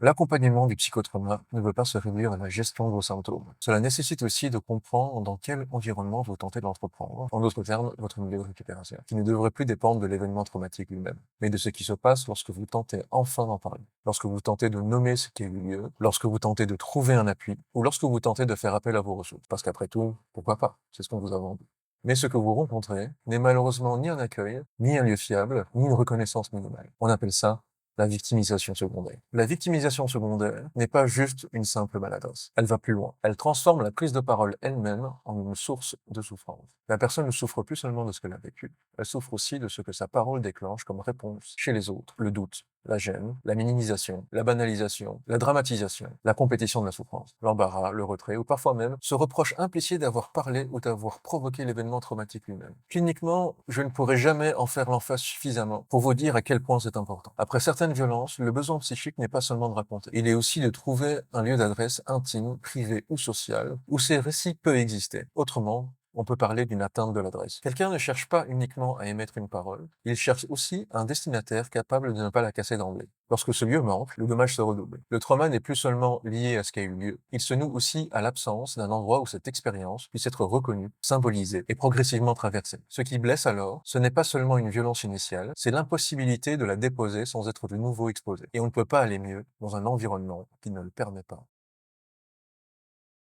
L'accompagnement du psychotrauma ne veut pas se réduire à la gestion de vos symptômes. Cela nécessite aussi de comprendre dans quel environnement vous tentez de l'entreprendre. En d'autres termes, votre milieu de récupération, qui ne devrait plus dépendre de l'événement traumatique lui-même, mais de ce qui se passe lorsque vous tentez enfin d'en parler, lorsque vous tentez de nommer ce qui a eu lieu, lorsque vous tentez de trouver un appui, ou lorsque vous tentez de faire appel à vos ressources. Parce qu'après tout, pourquoi pas? C'est ce qu'on vous a vendu. Mais ce que vous rencontrez n'est malheureusement ni un accueil, ni un lieu fiable, ni une reconnaissance minimale. On appelle ça la victimisation secondaire. La victimisation secondaire n'est pas juste une simple maladresse. Elle va plus loin. Elle transforme la prise de parole elle-même en une source de souffrance. La personne ne souffre plus seulement de ce qu'elle a vécu. Elle souffre aussi de ce que sa parole déclenche comme réponse chez les autres. Le doute, la gêne, la minimisation, la banalisation, la dramatisation, la compétition de la souffrance, l'embarras, le retrait ou parfois même ce reproche implicite d'avoir parlé ou d'avoir provoqué l'événement traumatique lui-même. Cliniquement, je ne pourrai jamais en faire l'emphase suffisamment pour vous dire à quel point c'est important. Après certaines violences, le besoin psychique n'est pas seulement de raconter. Il est aussi de trouver un lieu d'adresse intime, privé ou social où ces récits peuvent exister. Autrement, on peut parler d'une atteinte de l'adresse. Quelqu'un ne cherche pas uniquement à émettre une parole, il cherche aussi un destinataire capable de ne pas la casser d'emblée. Lorsque ce lieu manque, le dommage se redouble. Le trauma n'est plus seulement lié à ce qui a eu lieu, il se noue aussi à l'absence d'un endroit où cette expérience puisse être reconnue, symbolisée et progressivement traversée. Ce qui blesse alors, ce n'est pas seulement une violence initiale, c'est l'impossibilité de la déposer sans être de nouveau exposée. Et on ne peut pas aller mieux dans un environnement qui ne le permet pas.